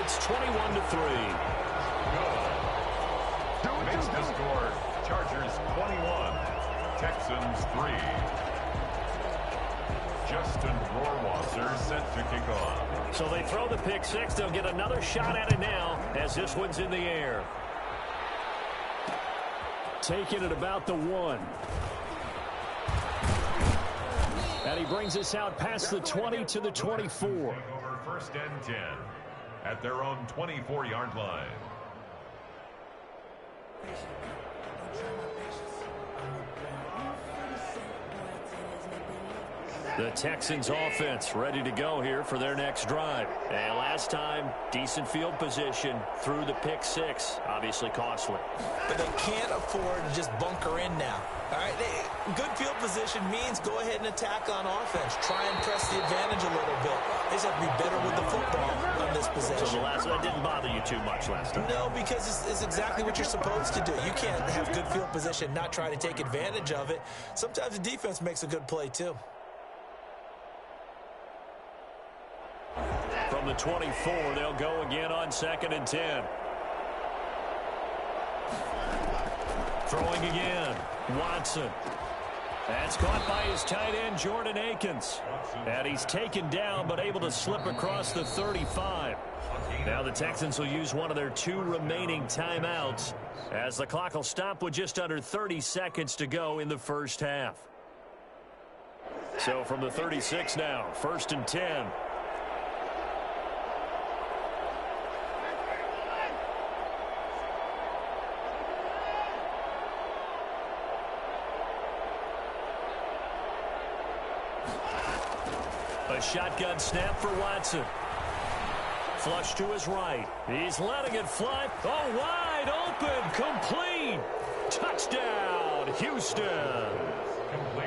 It's 21-3. Makes the score Chargers 21, Texans 3. Justin Rohrwasser set to kick off. So they throw the pick six. They'll get another shot at it now as this one's in the air. Taking it about the 1. And he brings us out past the 20 to the 24. Over 1st and 10 at their own 24-yard line. The Texans offense ready to go here for their next drive. And last time, decent field position through the pick six. Obviously costly. But they can't afford to just bunker in now. All right, good field position means go ahead and attack on offense. Try and press the advantage a little bit. They just have to be better with the football on this possession. So the last one didn't bother you too much last time? No, because it's exactly what you're supposed to do. You can't have good field position, not try to take advantage of it. Sometimes the defense makes a good play too. From the 24, they'll go again on 2nd and 10. Throwing again. Watson. That's caught by his tight end, Jordan Akins. And he's taken down, but able to slip across the 35. Now the Texans will use one of their 2 remaining timeouts as the clock will stop with just under 30 seconds to go in the first half. So from the 36 now, 1st and 10. A shotgun snap for Watson. Flush to his right. He's letting it fly. Oh, wide open. Complete. Touchdown, Houston.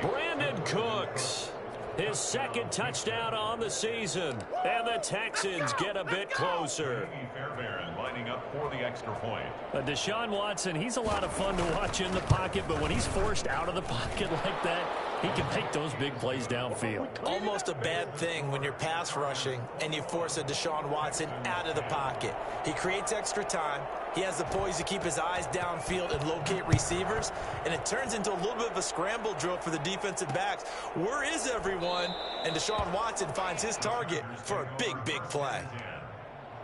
Brandon Cooks. His 2nd touchdown on the season. And the Texans get a bit closer. Fairbairn lining up for the extra point. Deshaun Watson, he's a lot of fun to watch in the pocket, but when he's forced out of the pocket like that, he can make those big plays downfield. Almost a bad thing when you're pass rushing and you force a Deshaun Watson out of the pocket. He creates extra time. He has the poise to keep his eyes downfield and locate receivers, and it turns into a little bit of a scramble drill for the defensive backs. Where is everyone? And Deshaun Watson finds his target for a big, big play.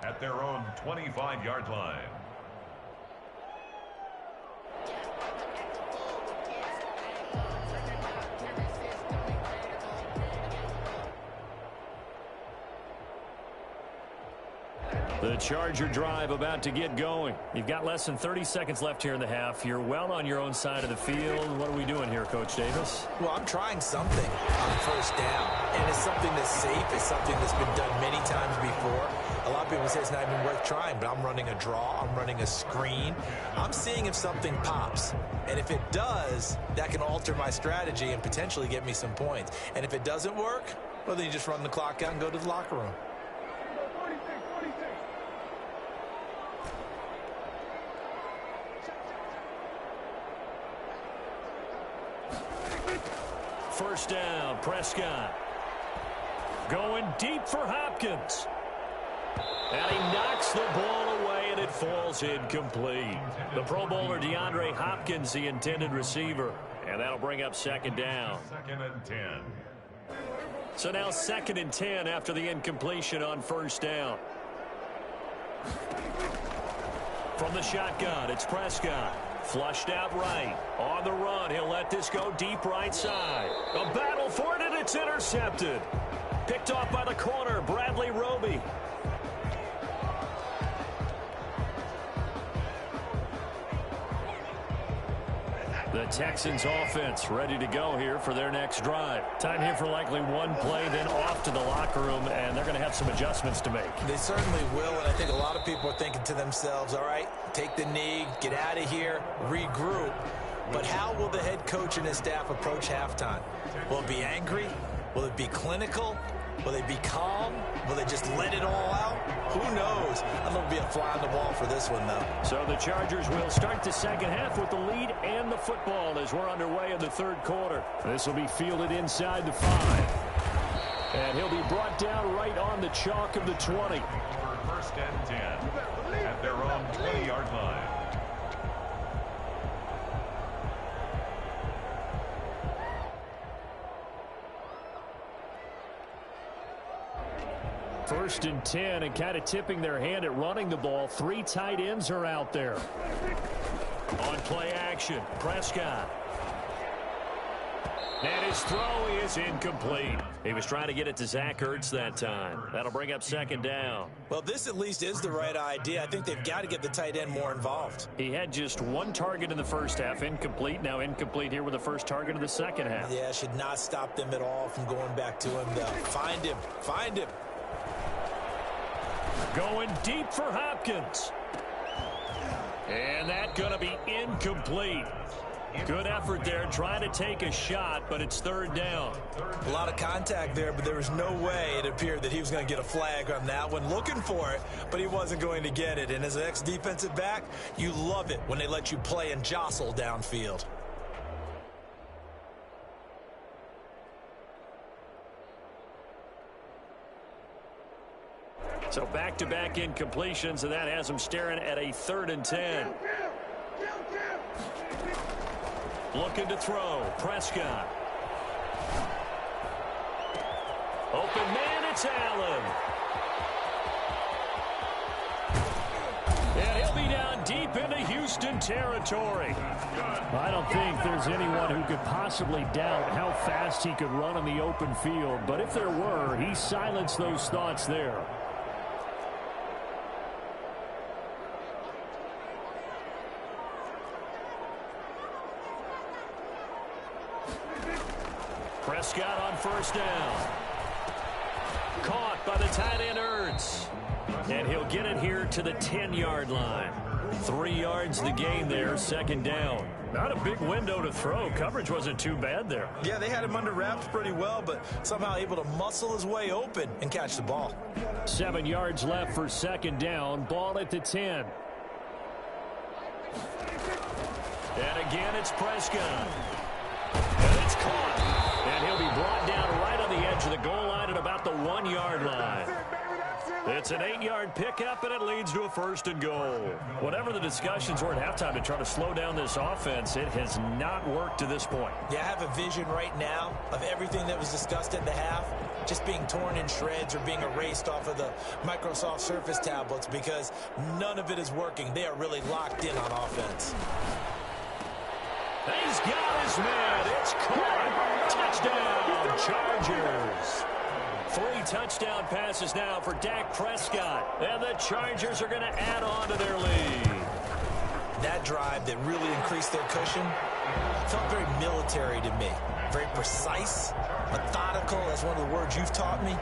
At their own 25-yard line. The Charger drive about to get going. You've got less than 30 seconds left here in the half. You're well on your own side of the field. What are we doing here, Coach Davis? Well, I'm trying something on 1st down, and it's something that's safe. It's something that's been done many times before. A lot of people say it's not even worth trying, but I'm running a draw. I'm running a screen. I'm seeing if something pops, and if it does, that can alter my strategy and potentially get me some points. And if it doesn't work, well, then you just run the clock out and go to the locker room. First down, Prescott. Going deep for Hopkins. And he knocks the ball away, and it falls incomplete. The Pro Bowler DeAndre Hopkins, the intended receiver. And that'll bring up 2nd down. 2nd and 10. So now 2nd and 10 after the incompletion on 1st down. From the shotgun, it's Prescott. Flushed out right. On the run, he'll let this go deep right side. A battle for it, and it's intercepted. Picked off by the corner, Bradley Roby. The Texans offense ready to go here for their next drive. Time here for likely one play, then off to the locker room, and they're going to have some adjustments to make. They certainly will, and I think a lot of people are thinking to themselves, all right, take the knee, get out of here, regroup. But how will the head coach and his staff approach halftime? Will it be angry? Will it be clinical? Will they be calm? Will they just let it all out? Who knows? I think it'll be a fly on the ball for this one, though. So the Chargers will start the second half with the lead and the football as we're underway in the third quarter. This will be fielded inside the 5. And he'll be brought down right on the chalk of the 20. For first and 10 at their own 20-yard line. First and 10, and kind of tipping their hand at running the ball. 3 tight ends are out there. On play action, Prescott. And his throw is incomplete. He was trying to get it to Zach Ertz that time. That'll bring up second down. Well, this at least is the right idea. I think they've got to get the tight end more involved. He had just 1 target in the first half, incomplete. Now incomplete here with the first target of the second half. Yeah, should not stop them at all from going back to him, though. Find him. Find him. Going deep for Hopkins. And that's going to be incomplete. Good effort there, trying to take a shot, but it's third down. A lot of contact there, but there was no way it appeared that he was going to get a flag on that one. Looking for it, but he wasn't going to get it. And as an ex-defensive back, you love it when they let you play and jostle downfield. So back-to-back incompletions, and that has him staring at a 3rd and 10. Looking to throw. Prescott. Open man, it's Allen. And he'll be down deep into Houston territory. I don't think there's anyone who could possibly doubt how fast he could run on the open field. But if there were, he silenced those thoughts there. Prescott on first down. Caught by the tight end Ertz. And he'll get it here to the 10-yard line. 3 yards the gain there, second down. Not a big window to throw. Coverage wasn't too bad there. Yeah, they had him under wraps pretty well, but somehow able to muscle his way open and catch the ball. 7 yards left for second down. Ball at the 10. And again, it's Prescott. And it's caught. And he'll be brought down right on the edge of the goal line at about the 1-yard line. It's an 8-yard pickup, and it leads to a 1st and goal. Whatever the discussions were at halftime to try to slow down this offense, it has not worked to this point. Yeah, I have a vision right now of everything that was discussed at the half just being torn in shreds or being erased off of the Microsoft Surface tablets because none of it is working. They are really locked in on offense. He's got his man. It's caught. Touchdown, Chargers. 3 touchdown passes now for Dak Prescott. And the Chargers are going to add on to their lead. That drive that really increased their cushion felt very military to me. Very precise, methodical. That's one of the words you've taught me.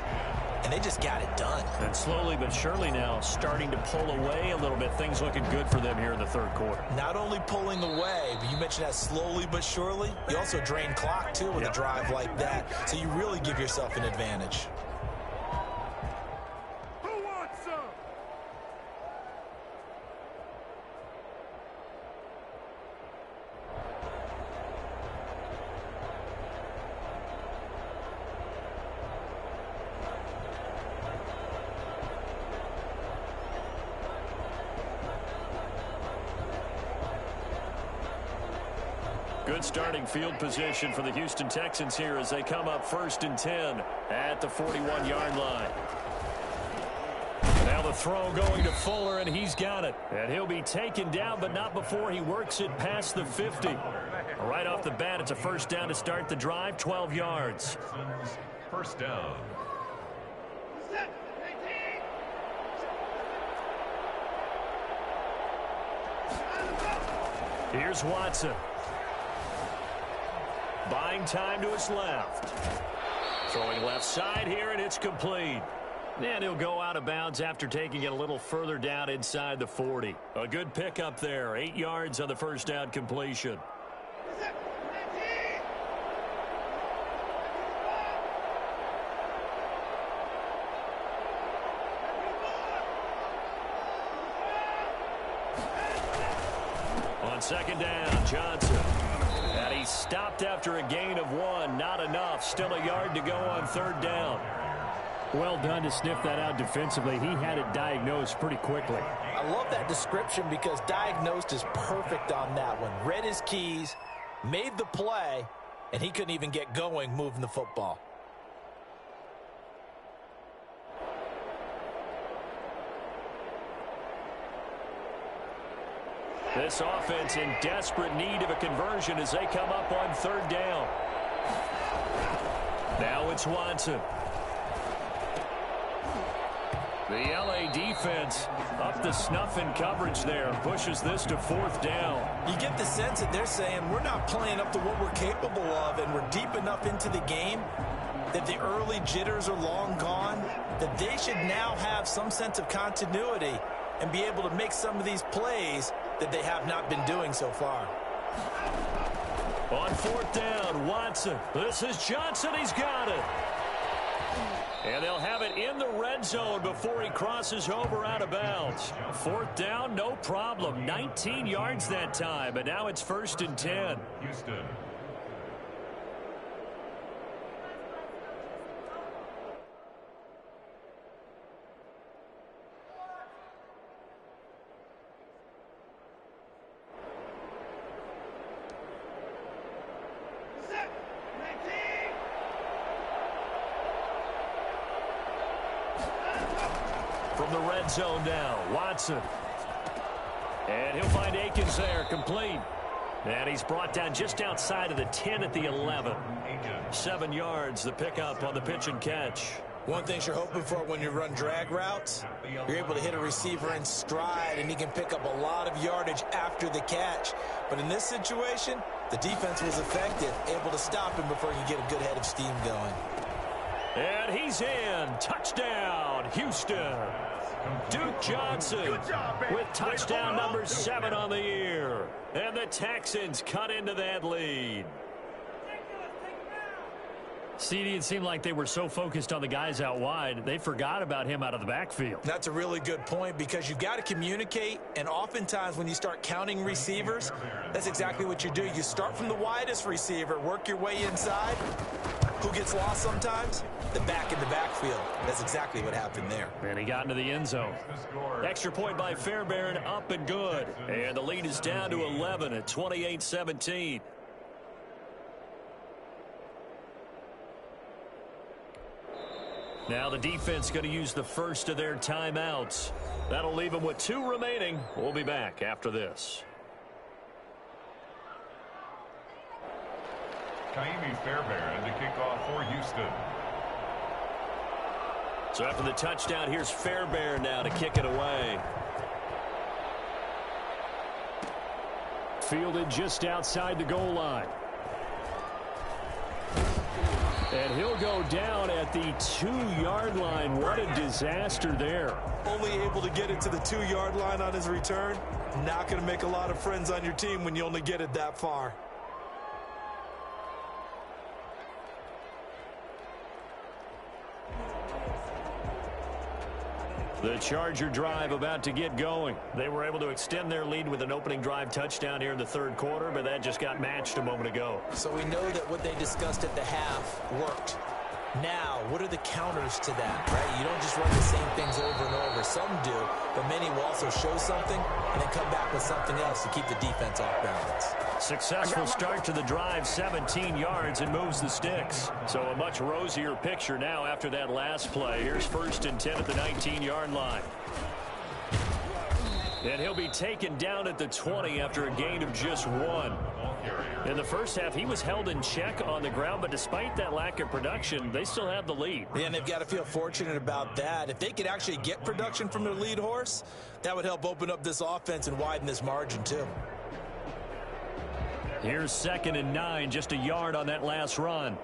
And they just got it done. And slowly but surely now starting to pull away a little bit. Things looking good for them here in the third quarter. Not only pulling away, but you mentioned that slowly but surely. You also drain clock, too, with a drive like that. So you really give yourself an advantage. Who wants some? Good starting field position for the Houston Texans here as they come up 1st and 10 at the 41-yard line. Now the throw going to Fuller, and he's got it. And he'll be taken down, but not before he works it past the 50. Right off the bat, it's a 1st down to start the drive, 12 yards. 1st down. Here's Watson. Buying time to his left. Throwing left side here, and it's complete. And he'll go out of bounds after taking it a little further down inside the 40. A good pickup there. 8 yards on the 1st down completion. On 2nd down, Johnson. And he stopped after a gain of 1. Not enough. Still a yard to go on 3rd down. Well done to sniff that out defensively. He had it diagnosed pretty quickly. I love that description because diagnosed is perfect on that one. Read his keys, made the play, and he couldn't even get going moving the football. This offense in desperate need of a conversion as they come up on third down. Now it's Watson. The LA defense up to snuff in coverage there. Pushes this to fourth down. You get the sense that they're saying we're not playing up to what we're capable of, and we're deep enough into the game that the early jitters are long gone, that they should now have some sense of continuity and be able to make some of these plays that they have not been doing so far. On fourth down, Watson. This is Johnson. He's got it. And they'll have it in the red zone before he crosses over out of bounds. Fourth down, no problem. 19 yards that time, and now it's 1st and 10. Houston. From the red zone now, Watson. And he'll find Akins there, complete. And he's brought down just outside of the 10 at the 11. 7 yards, the pickup on the pitch and catch. One thing you're hoping for when you run drag routes, you're able to hit a receiver in stride, and he can pick up a lot of yardage after the catch. But in this situation, the defense was effective, able to stop him before he could get a good head of steam going. And he's in. Touchdown, Houston. Duke Johnson with touchdown number 7 on the year. And the Texans cut into that lead. CD, it seemed like they were so focused on the guys out wide, they forgot about him out of the backfield. That's a really good point because you've got to communicate, and oftentimes when you start counting receivers, that's exactly what you do. You start from the widest receiver, work your way inside. Who gets lost sometimes? The back in the backfield. That's exactly what happened there. And he got into the end zone. Extra point by Fairbairn, up and good. And the lead is down to 11 at 28-17. Now the defense going to use the first of their timeouts. That'll leave them with 2 remaining. We'll be back after this. Kaimi Fairbairn to kick off for Houston. So after the touchdown, here's Fairbairn now to kick it away. Fielded just outside the goal line. And he'll go down at the 2-yard line. What a disaster there. Only able to get it to the 2-yard line on his return. Not going to make a lot of friends on your team when you only get it that far. The Charger drive about to get going. They were able to extend their lead with an opening drive touchdown here in the 3rd quarter, but that just got matched a moment ago. So we know that what they discussed at the half worked. Now, what are the counters to that, right? You don't just run the same things over and over. Some do, but many will also show something and then come back with something else to keep the defense off balance. Successful start to the drive, 17 yards, and moves the sticks. So a much rosier picture now after that last play. Here's 1st and 10 at the 19-yard line. And he'll be taken down at the 20 after a gain of just 1. In the first half, he was held in check on the ground, but despite that lack of production, they still have the lead. Yeah, and they've got to feel fortunate about that. If they could actually get production from their lead horse, that would help open up this offense and widen this margin too. Here's 2nd and 9, just a yard on that last run.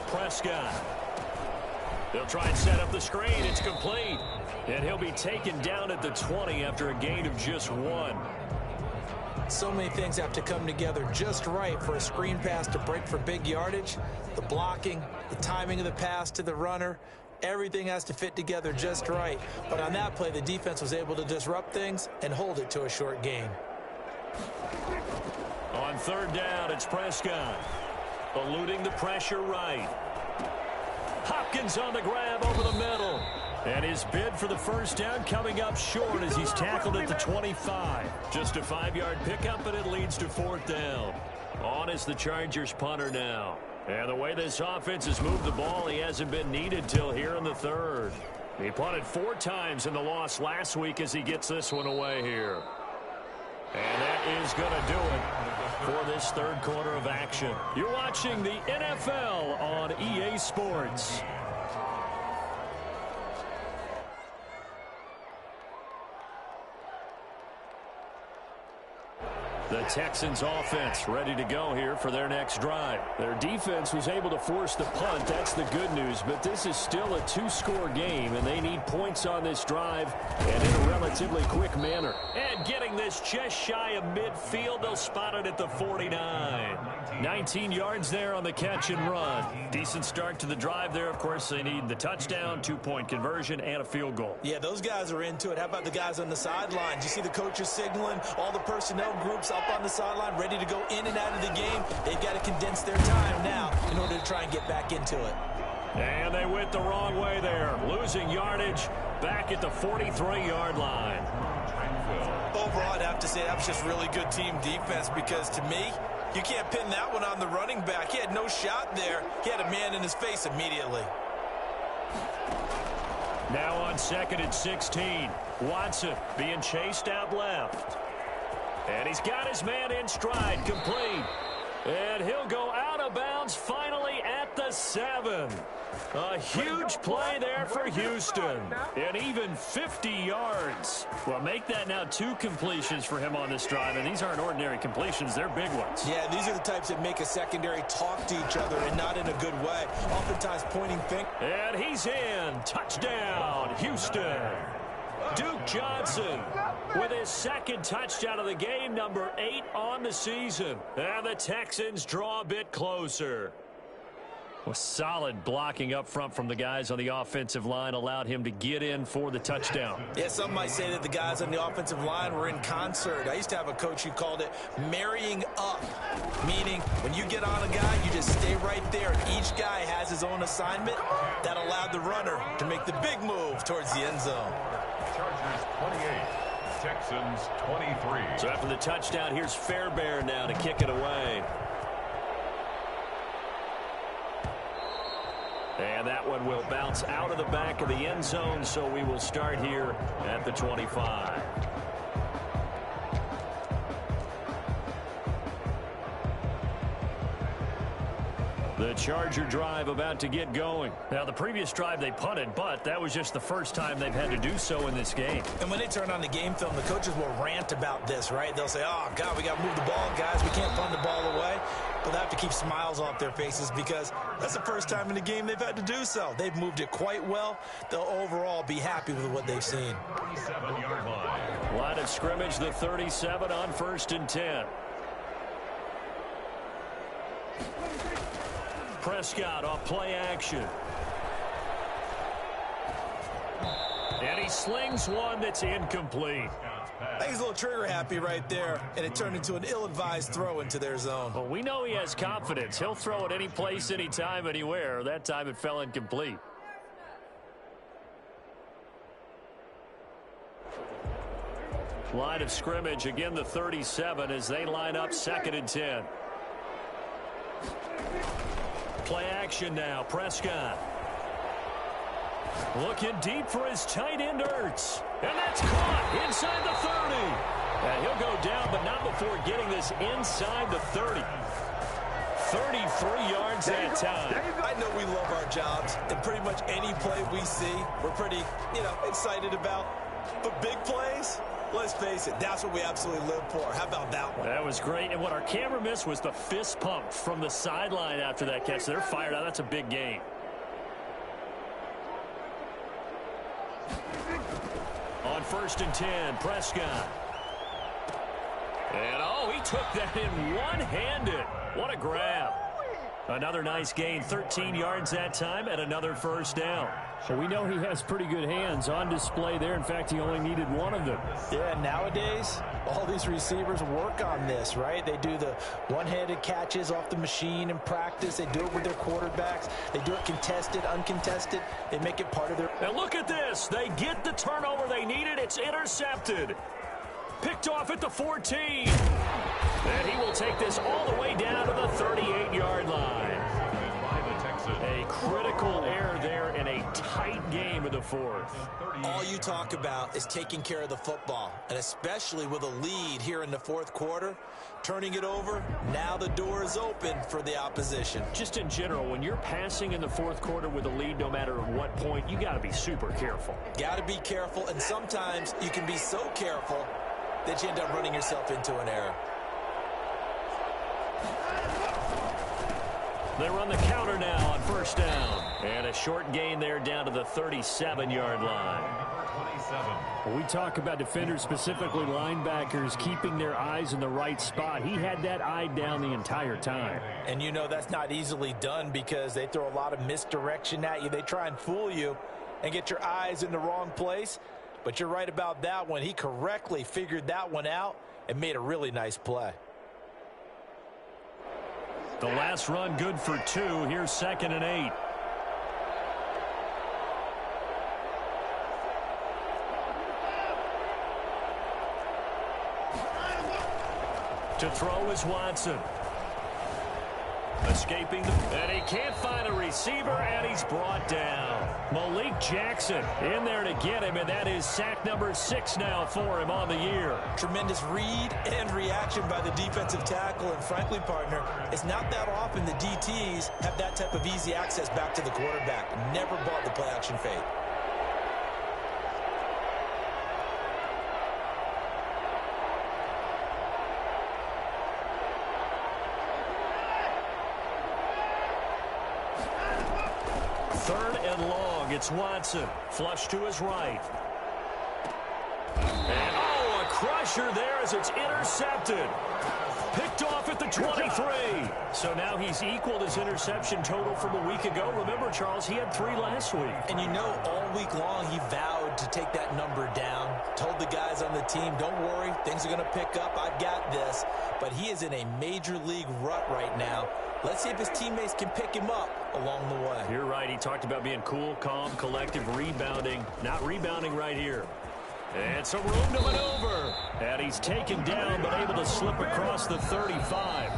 Prescott. They'll try and set up the screen. It's complete. And he'll be taken down at the 20 after a gain of just 1. So many things have to come together just right for a screen pass to break for big yardage. The blocking, the timing of the pass to the runner, everything has to fit together just right. But on that play, the defense was able to disrupt things and hold it to a short gain. On 3rd down, it's Prescott. Eluding the pressure right. Hopkins on the grab over the middle. And his bid for the first down coming up short as he's tackled at the 25. Just a 5-yard pickup, and it leads to 4th down. On is the Chargers punter now. And the way this offense has moved the ball, he hasn't been needed till here in the 3rd. He punted 4 times in the loss last week as he gets this one away here. And that is going to do it for this 3rd quarter of action. You're watching the NFL on EA Sports. The Texans offense ready to go here for their next drive. Their defense was able to force the punt. That's the good news, but this is still a 2-score game, and they need points on this drive and in a relatively quick manner. And getting this just shy of midfield, they'll spot it at the 49. 19 yards there on the catch and run. Decent start to the drive there. Of course, they need the touchdown, 2-point conversion, and a field goal. Yeah, those guys are into it. How about the guys on the sidelines? You see the coaches signaling, all the personnel groups up on the sideline, ready to go in and out of the game. They've got to condense their time now in order to try and get back into it. And they went the wrong way there, losing yardage back at the 43-yard line. Overall, I'd have to say that was just really good team defense because, to me, you can't pin that one on the running back. He had no shot there. He had a man in his face immediately. Now on 2nd and 16, Watson being chased out left. And he's got his man in stride, complete. And he'll go out of bounds finally at the 7. A huge play there for Houston. And even 50 yards. Well, make that now 2 completions for him on this drive. And these aren't ordinary completions. They're big ones. Yeah, these are the types that make a secondary talk to each other and not in a good way. Oftentimes pointing finger. And he's in. Touchdown, Houston. Duke Johnson with his 2nd touchdown of the game, number 8 on the season. And the Texans draw a bit closer. Well, solid blocking up front from the guys on the offensive line allowed him to get in for the touchdown. Yeah, some might say that the guys on the offensive line were in concert. I used to have a coach who called it marrying up, meaning when you get on a guy, you just stay right there. Each guy has his own assignment. That allowed the runner to make the big move towards the end zone. Chargers 28, Texans 23. So after the touchdown, here's Fairbairn now to kick it away. And that one will bounce out of the back of the end zone, so we will start here at the 25. The Charger drive about to get going. Now, the previous drive they punted, but that was just the first time they've had to do so in this game. And when they turn on the game film, the coaches will rant about this, right? They'll say, oh, God, we got to move the ball, guys. We can't punt the ball away. But they have to keep smiles off their faces because that's the first time in the game they've had to do so. They've moved it quite well. They'll overall be happy with what they've seen. 37-yard line. Line of scrimmage, the 37 on 1st and 10. Prescott off play action. And he slings one that's incomplete. I think he's a little trigger happy right there, and it turned into an ill-advised throw into their zone. Well, we know he has confidence. He'll throw it any place, anytime, anywhere. That time it fell incomplete. Line of scrimmage, again the 37 as they line up 2nd and 10. Play action now, Prescott. Looking deep for his tight end, Ertz. And that's caught inside the 30. And he'll go down, but not before getting this inside the 30. 33 yards that time. I know we love our jobs, and pretty much any play we see, we're pretty, excited about. But big plays, let's face it, that's what we absolutely live for. How about that one? That was great. And what our camera missed was the fist pump from the sideline after that catch. They're fired out. That's a big gain. On 1st and 10, Prescott. And, he took that in one-handed. What a grab. Another nice gain, 13 yards that time, and another first down. Well, we know he has pretty good hands on display there. In fact, he only needed one of them. Yeah, nowadays, all these receivers work on this, right? They do the one-handed catches off the machine in practice. They do it with their quarterbacks. They do it contested, uncontested. They make it part of their... And look at this. They get the turnover they needed. It's intercepted. Picked off at the 14. And he will take this all the way down to the 38-yard line. A critical error there in a tight game of the fourth. All you talk about is taking care of the football, and especially with a lead here in the fourth quarter, turning it over, now the door is open for the opposition. Just in general, when you're passing in the fourth quarter with a lead, no matter at what point, you got to be super careful. Got to be careful, and sometimes you can be so careful that you end up running yourself into an error. They run the counter now on first down. And a short gain there down to the 37-yard line. When we talk about defenders, specifically linebackers, keeping their eyes in the right spot, he had that eye down the entire time. And you know that's not easily done because they throw a lot of misdirection at you. They try and fool you and get your eyes in the wrong place. But you're right about that one. He correctly figured that one out and made a really nice play. The last run good for 2. Here's 2nd and 8. To throw is Watson. Escaping, and he can't find a receiver, and he's brought down. Malik Jackson in there to get him, and that is sack number 6 now for him on the year. Tremendous read and reaction by the defensive tackle, and frankly, partner, it's not that often the DTs have that type of easy access back to the quarterback. Never bought the play-action fade. Third and long. It's Watson. Flush to his right. And, oh, a crusher there as it's intercepted. Picked off at the 23. So now he's equaled his interception total from a week ago. Remember, Charles, he had 3 last week. And you know, all week long he vowed to take that number down. Told the guys on the team, don't worry, things are going to pick up. I've got this. But he is in a major league rut right now. Let's see if his teammates can pick him up along the way. You're right. He talked about being cool, calm, collective, rebounding. Not rebounding right here. And some room to maneuver. And he's taken down but able to slip across the 35.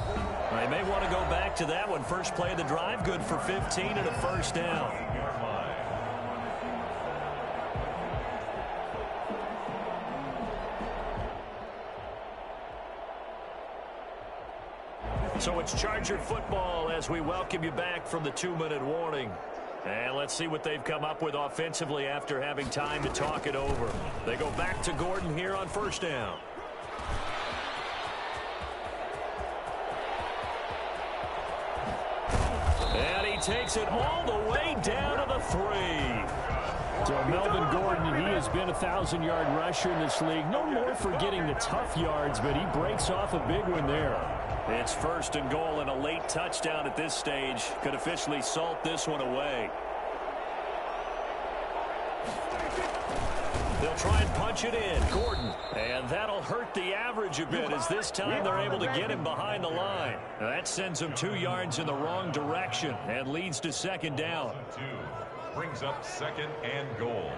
They may want to go back to that one. First play of the drive, good for 15 and a first down. So it's Charger football as we welcome you back from the 2-minute warning. And let's see what they've come up with offensively after having time to talk it over. They go back to Gordon here on first down. And he takes it all the way down to the 3. So Melvin Gordon, he has been a 1,000-yard rusher in this league. No more for getting the tough yards, but he breaks off a big one there. It's first and goal and a late touchdown at this stage. Could officially salt this one away. They'll try and punch it in. Gordon. And that'll hurt the average a bit as this time they're able to get him behind the line. Now that sends him 2 yards in the wrong direction and leads to second down. Brings up 2nd and goal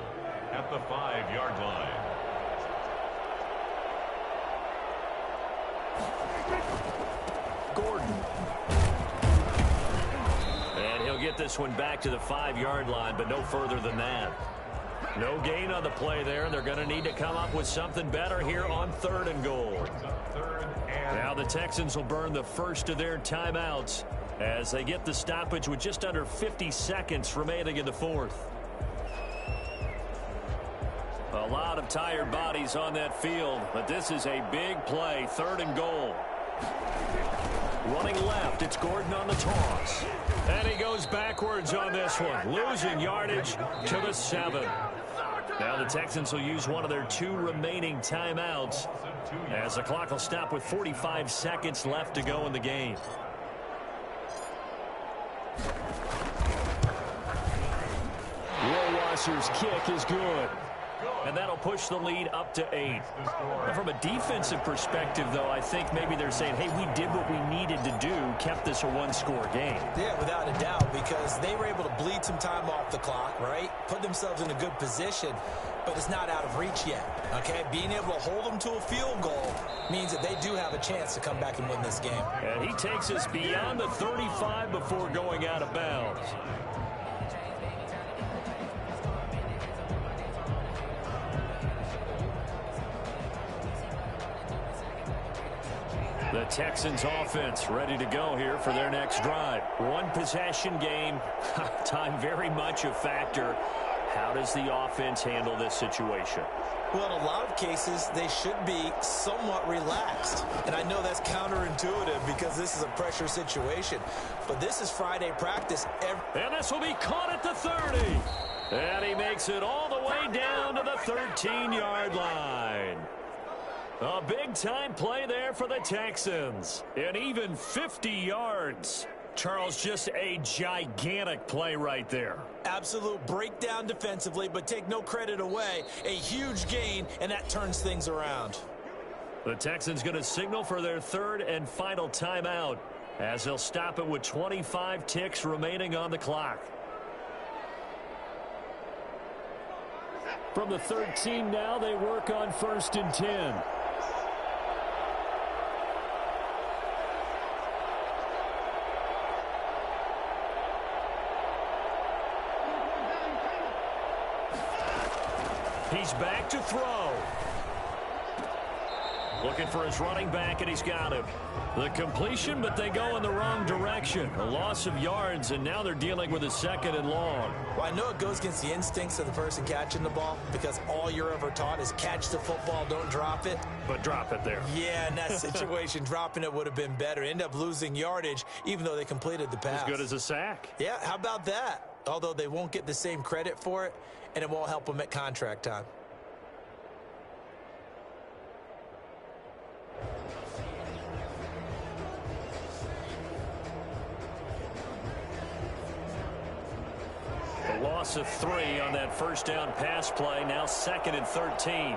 at the 5-yard line. Gordon. And he'll get this one back to the 5-yard line, but no further than that. No gain on the play there. They're going to need to come up with something better here on 3rd and goal. Now the Texans will burn the first of their timeouts as they get the stoppage with just under 50 seconds remaining in the fourth. A lot of tired bodies on that field, but this is a big play. 3rd and goal. Running left, it's Gordon on the toss. And he goes backwards on this one, losing yardage to the 7. Now the Texans will use one of their 2 remaining timeouts as the clock will stop with 45 seconds left to go in the game. Whoa, Prosser's kick is good. And that'll push the lead up to 8. Now, from a defensive perspective, though, I think maybe they're saying, hey, we did what we needed to do, kept this a one-score game. Yeah, without a doubt, because they were able to bleed some time off the clock, right? Put themselves in a good position, but it's not out of reach yet, okay? Being able to hold them to a field goal means that they do have a chance to come back and win this game. And he takes us beyond the 35 before going out of bounds. The Texans offense ready to go here for their next drive. One possession game. Time very much a factor. How does the offense handle this situation? Well, in a lot of cases, they should be somewhat relaxed. And I know that's counterintuitive because this is a pressure situation. But this is Friday practice. And this will be caught at the 30. And he makes it all the way down to the 13-yard line. A big-time play there for the Texans. And even 50 yards. Charles, just a gigantic play right there. Absolute breakdown defensively, but take no credit away. A huge gain, and that turns things around. The Texans going to signal for their third and final timeout as they'll stop it with 25 ticks remaining on the clock. From the 13 now, they work on 1st and 10. He's back to throw. Looking for his running back, and he's got him. The completion, but they go in the wrong direction. A loss of yards, and now they're dealing with a 2nd and long. Well, I know it goes against the instincts of the person catching the ball because all you're ever taught is catch the football, don't drop it. But drop it there. Yeah, in that situation, dropping it would have been better. End up losing yardage, even though they completed the pass. As good as a sack. Yeah, how about that? Although they won't get the same credit for it, and it won't help them at contract time. A loss of 3 on that first down pass play. Now 2nd and 13.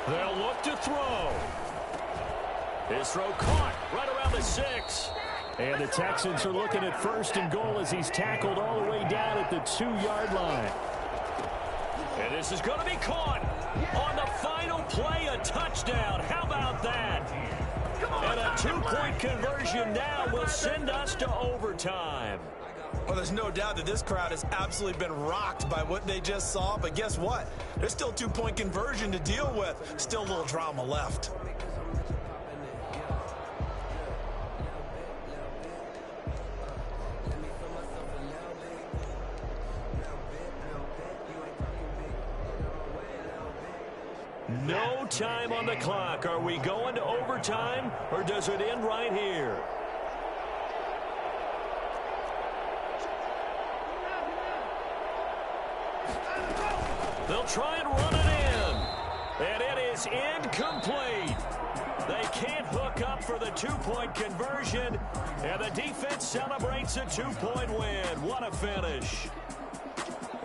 They'll look to throw. His throw caught right around the 6. And the Texans are looking at 1st and goal as he's tackled all the way down at the 2-yard line. And this is going to be caught on the final play, a touchdown. How about that? And a 2-point conversion now will send us to overtime. Well, there's no doubt that this crowd has absolutely been rocked by what they just saw. But guess what? There's still 2-point conversion to deal with. Still a little drama left. No time on the clock. Are we going to overtime, or does it end right here? They'll try and run it in. And it is incomplete. They can't hook up for the 2-point conversion. And the defense celebrates a 2-point win. What a finish.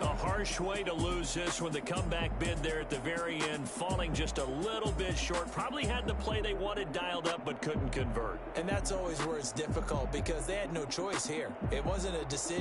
A harsh way to lose this when the comeback bid there at the very end, falling just a little bit short. Probably had the play they wanted dialed up but couldn't convert. And that's always where it's difficult because they had no choice here. It wasn't a decision.